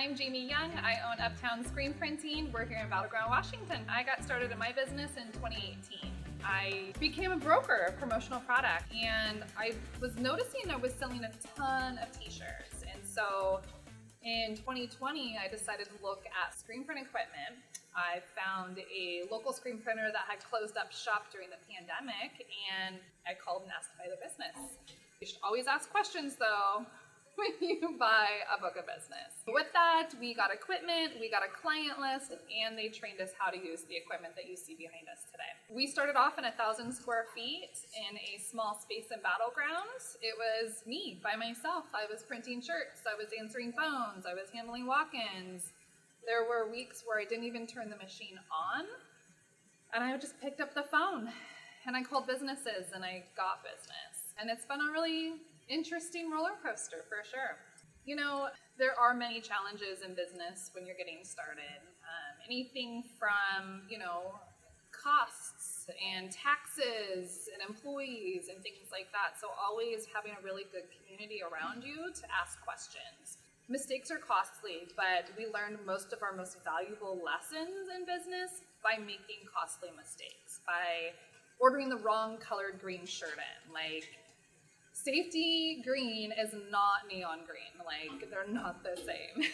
I'm Jamie Young. I own Uptown Screen Printing. We're here in Battleground, Washington. I got started in my business in 2018. I became a broker of promotional product, and I was noticing I was selling a ton of t-shirts. And so in 2020, I decided to look at screen print equipment. I found a local screen printer that had closed up shop during the pandemic, and I called and asked to buy their business. You should always ask questions though when you buy a book of business. With that, we got equipment, we got a client list, and they trained us how to use the equipment that you see behind us today. We started off in 1,000 square feet in a small space in Battlegrounds. It was me by myself. I was printing shirts, I was answering phones, I was handling walk-ins. There were weeks where I didn't even turn the machine on, and I just picked up the phone and I called businesses and I got business. And it's been a really interesting roller coaster for sure. You know, there are many challenges in business when you're getting started. Anything from, costs and taxes and employees and things like that. So always having a really good community around you to ask questions. Mistakes are costly, but we learned most of our most valuable lessons in business by making costly mistakes, by ordering the wrong colored green shirt in. Like, safety green is not neon green. Like, they're not the same.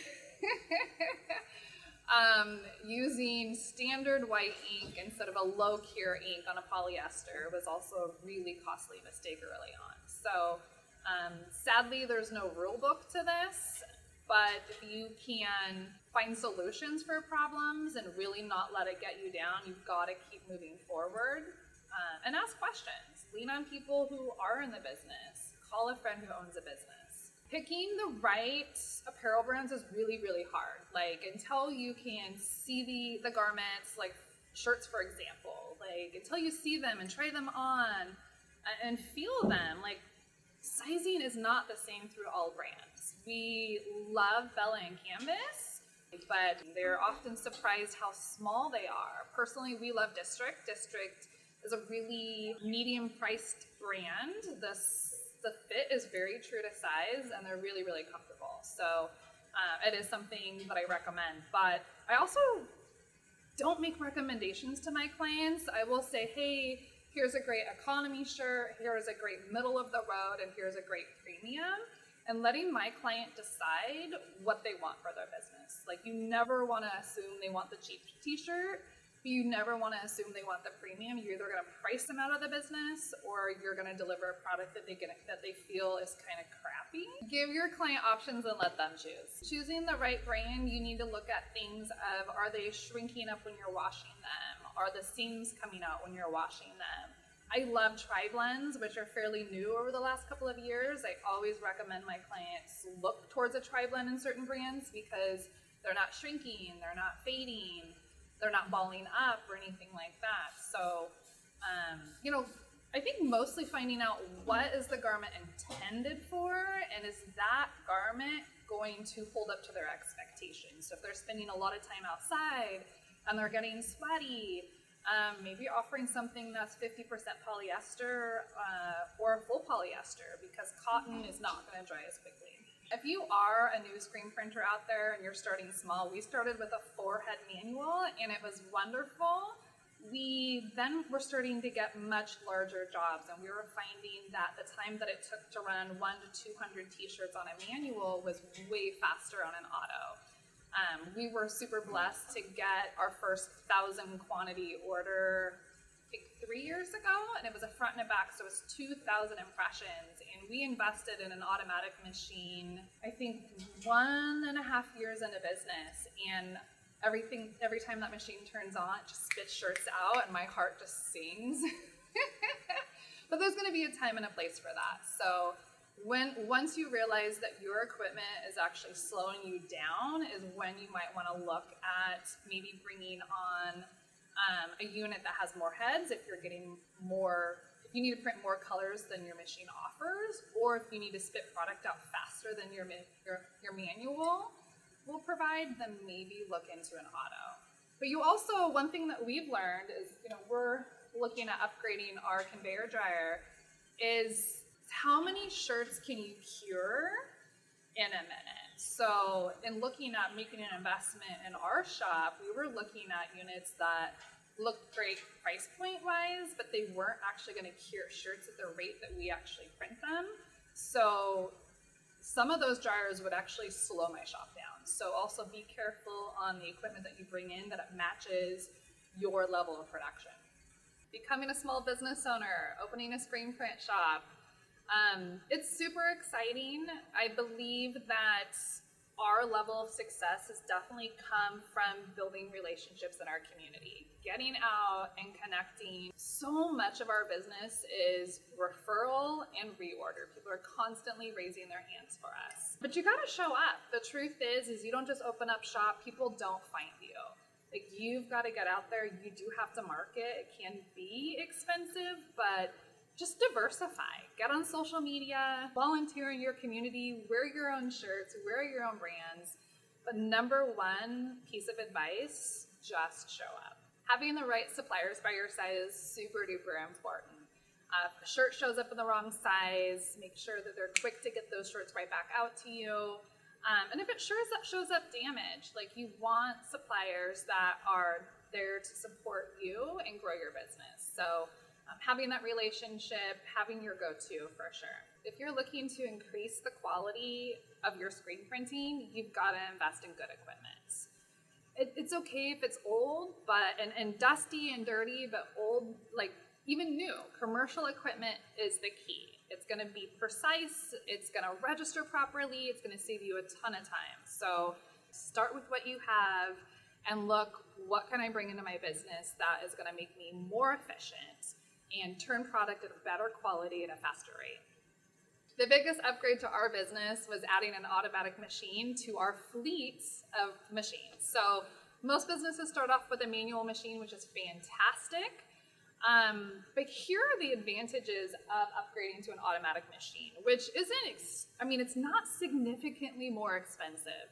Using standard white ink instead of a low cure ink on a polyester was also a really costly mistake early on. So sadly, there's no rule book to this, but if you can find solutions for problems and really not let it get you down, you've got to keep moving forward and ask questions. Lean on people who are in the business. Call a friend who owns a business. Picking the right apparel brands is really, really hard. Like, until you can see the garments, like shirts, for example, like until you see them and try them on and feel them, like sizing is not the same through all brands. We love Bella and Canvas, but they're often surprised how small they are. Personally, we love District. District is a really medium-priced brand. The fit is very true to size, and they're really, really comfortable. So it is something that I recommend. But I also don't make recommendations to my clients. I will say, hey, here's a great economy shirt, here's a great middle of the road, and here's a great premium. And letting my client decide what they want for their business. Like, you never want to assume they want the cheap t-shirt, but you never want to assume they want the premium. You're either going to price them out of the business, or you're going to deliver a product that they feel is kind of crappy. Give your client options and let them choose. Choosing the right brand, you need to look at things of, are they shrinking up when you're washing them? Are the seams coming out when you're washing them? I love tri-blends, which are fairly new over the last couple of years. I always recommend my clients look towards a tri-blend in certain brands because they're not shrinking, they're not fading, they're not balling up or anything like that. So, I think mostly finding out what is the garment intended for, and is that garment going to hold up to their expectations? So if they're spending a lot of time outside and they're getting sweaty, maybe offering something that's 50% polyester or full polyester, because cotton is not going to dry as quickly. If you are a new screen printer out there and you're starting small, we started with a 4-head manual and it was wonderful. We then were starting to get much larger jobs, and we were finding that the time that it took to run 100 to 200 t-shirts on a manual was way faster on an auto. We were super blessed to get our first 1,000 quantity order, I think 3 years ago, and it was a front and a back, so it was 2,000 impressions, and we invested in an automatic machine, I think 1.5 years into business, and every time that machine turns on, it just spits shirts out, and my heart just sings. But there's going to be a time and a place for that. So once you realize that your equipment is actually slowing you down is when you might want to look at maybe bringing on a unit that has more heads if you're getting more, if you need to print more colors than your machine offers, or if you need to spit product out faster than your manual will provide, then maybe look into an auto. But you also, one thing that we've learned is, we're looking at upgrading our conveyor dryer, is how many shirts can you cure in a minute? So in looking at making an investment in our shop, we were looking at units that looked great price point wise, but they weren't actually going to cure shirts at the rate that we actually print them. So some of those dryers would actually slow my shop down. So also be careful on the equipment that you bring in, that it matches your level of production. Becoming a small business owner, opening a screen print shop. It's super exciting. I believe that our level of success has definitely come from building relationships in our community, getting out and connecting. So much of our business is referral and reorder. People are constantly raising their hands for us. But you gotta show up. The truth is you don't just open up shop, people don't find you. Like, you've got to get out there. You do have to market. It can be expensive, but just diversify. Get on social media, volunteer in your community, wear your own shirts, wear your own brands. But number one piece of advice, just show up. Having the right suppliers by your side is super duper important. If a shirt shows up in the wrong size, make sure that they're quick to get those shirts right back out to you. And if it shows up damaged, like, you want suppliers that are there to support you and grow your business. So having that relationship, having your go-to for sure. If you're looking to increase the quality of your screen printing, you've got to invest in good equipment. It's okay if it's old, and dusty and dirty, but old, like even new, commercial equipment is the key. It's going to be precise, it's going to register properly, it's going to save you a ton of time. So start with what you have and look, what can I bring into my business that is going to make me more efficient and turn product at a better quality at a faster rate. The biggest upgrade to our business was adding an automatic machine to our fleet of machines. So most businesses start off with a manual machine, which is fantastic. But here are the advantages of upgrading to an automatic machine, which it's not significantly more expensive,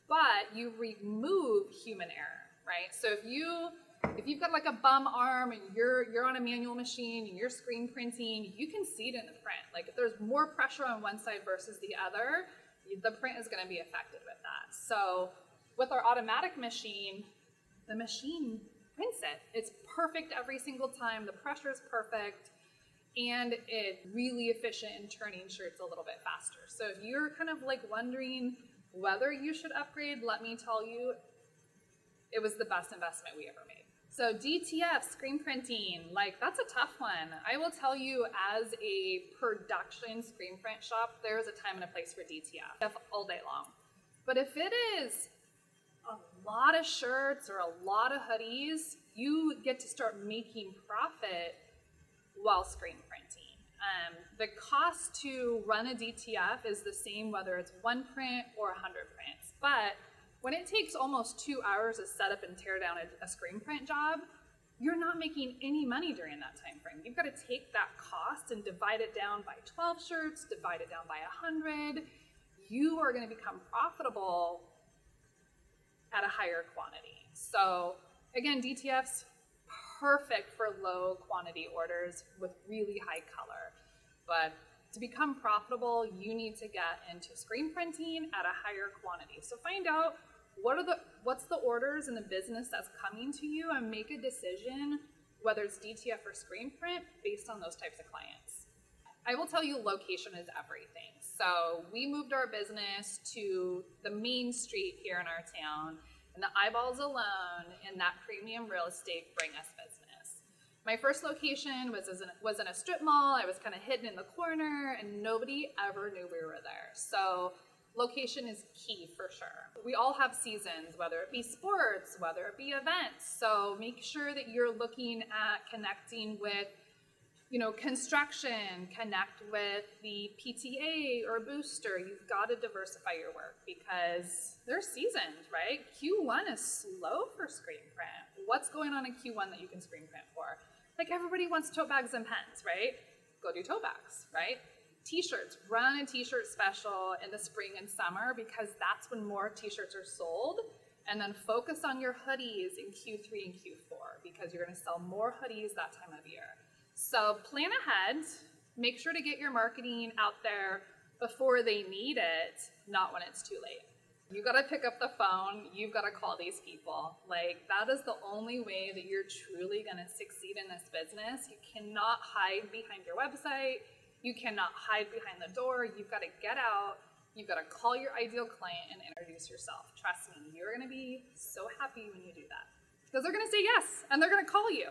but you remove human error, right? So if you've got like a bum arm and you're on a manual machine and you're screen printing, you can see it in the print. Like, if there's more pressure on one side versus the other, the print is going to be affected with that. So with our automatic machine, the machine prints it. It's perfect every single time. The pressure is perfect, and it's really efficient in turning shirts a little bit faster. So if you're kind of like wondering whether you should upgrade, let me tell you, it was the best investment we ever made. So DTF, screen printing, like, that's a tough one. I will tell you, as a production screen print shop, there's a time and a place for DTF all day long. But if it is a lot of shirts or a lot of hoodies, you get to start making profit while screen printing. The cost to run a DTF is the same whether it's 1 print or 100 prints. But when it takes almost 2 hours to set up and tear down a screen print job, you're not making any money during that time frame. You've got to take that cost and divide it down by 12 shirts, divide it down by 100. You are going to become profitable at a higher quantity. So again, DTF's perfect for low quantity orders with really high color. But to become profitable, you need to get into screen printing at a higher quantity. So find out what's the orders in the business that's coming to you, and make a decision whether it's DTF or screen print based on those types of clients. I will tell you, location is everything. So we moved our business to the main street here in our town, and the eyeballs alone in that premium real estate bring us business. My first location was in a strip mall. I was kind of hidden in the corner, and nobody ever knew we were there. So location is key for sure. We all have seasons, whether it be sports, whether it be events. So make sure that you're looking at connecting with, construction, connect with the PTA or booster. You've got to diversify your work because there's seasons, right? Q1 is slow for screen print. What's going on in Q1 that you can screen print for? Like, everybody wants tote bags and pens, right? Go do tote bags, right? T-shirts, run a t-shirt special in the spring and summer because that's when more t-shirts are sold. And then focus on your hoodies in Q3 and Q4 because you're going to sell more hoodies that time of year. So plan ahead, make sure to get your marketing out there before they need it, not when it's too late. You got to pick up the phone. You've got to call these people. Like, that is the only way that you're truly going to succeed in this business. You cannot hide behind your website. You cannot hide behind the door. You've got to get out. You've got to call your ideal client and introduce yourself. Trust me, you're going to be so happy when you do that. Because they're going to say yes, and they're going to call you.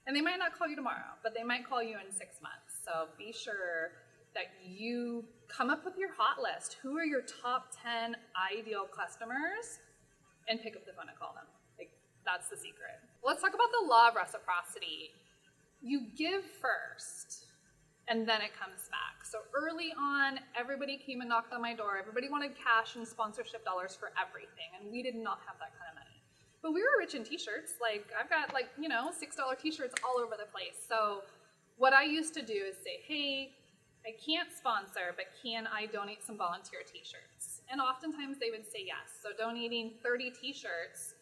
And they might not call you tomorrow, but they might call you in 6 months. So be sure that you come up with your hot list. Who are your top 10 ideal customers? And pick up the phone and call them. Like, that's the secret. Let's talk about the law of reciprocity. You give first, and then it comes back. So early on, everybody came and knocked on my door. Everybody wanted cash and sponsorship dollars for everything, and we did not have that kind of money. But we were rich in t-shirts. Like, I've got $6 t-shirts all over the place. So what I used to do is say, hey, I can't sponsor, but can I donate some volunteer t-shirts? And oftentimes they would say yes. So donating 30 t-shirts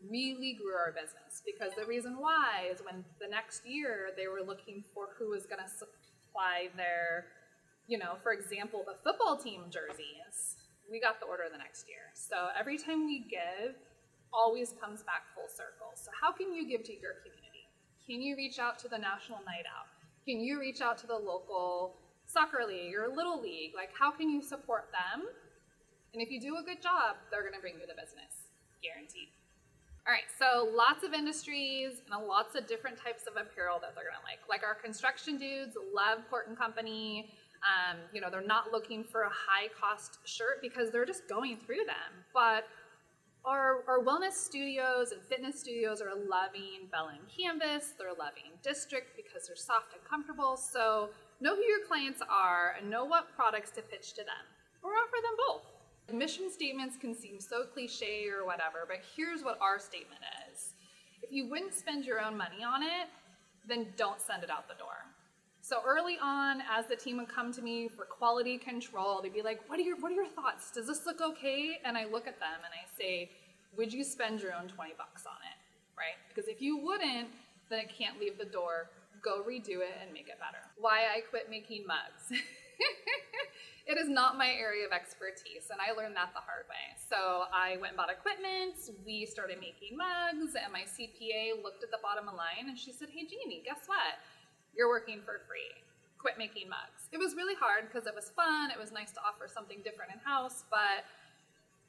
really grew our business, because the reason why is when the next year they were looking for who was going to supply their, for example, the football team jerseys, we got the order the next year. So every time we give, always comes back full circle. So how can you give to your community? Can you reach out to the national night out? Can you reach out to the local soccer league or little league? Like, how can you support them? And if you do a good job, they're going to bring you the business, guaranteed. All right, so lots of industries and lots of different types of apparel that they're going to like. Like our construction dudes love Port & Company. They're not looking for a high cost shirt because they're just going through them. But our wellness studios and fitness studios are loving Bell & Canvas. They're loving District because they're soft and comfortable. So know who your clients are and know what products to pitch to them, or offer them both. Mission statements can seem so cliche or whatever, but here's what our statement is. If you wouldn't spend your own money on it, then don't send it out the door. So early on, as the team would come to me for quality control, they'd be like, what are your thoughts? Does this look okay? And I look at them and I say, would you spend your own $20 on it, right? Because if you wouldn't, then it can't leave the door. Go redo it and make it better. Why I quit making mugs. It is not my area of expertise, and I learned that the hard way. So I went and bought equipment, we started making mugs, and my CPA looked at the bottom line and she said, hey Jeannie, guess what? You're working for free. Quit making mugs. It was really hard because it was fun, it was nice to offer something different in-house, but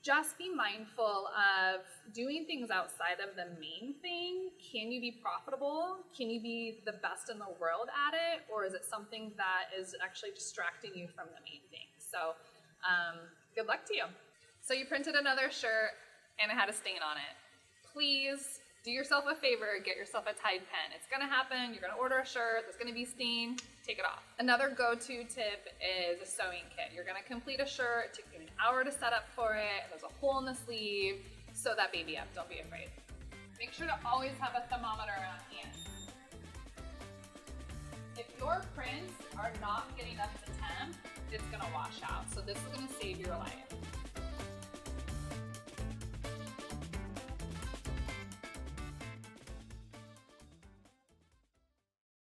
just be mindful of doing things outside of the main thing. Can you be profitable? Can you be the best in the world at it? Or is it something that is actually distracting you from the main thing? So good luck to you. So you printed another shirt and it had a stain on it. Please do yourself a favor, get yourself a Tide pen. It's gonna happen, you're gonna order a shirt, there's gonna be stain, take it off. Another go-to tip is a sewing kit. You're gonna complete a shirt, it took you an hour to set up for it, there's a hole in the sleeve, sew that baby up, don't be afraid. Make sure to always have a thermometer on hand. If your prints are not getting up to temp, it's gonna wash out, so this is gonna save your life.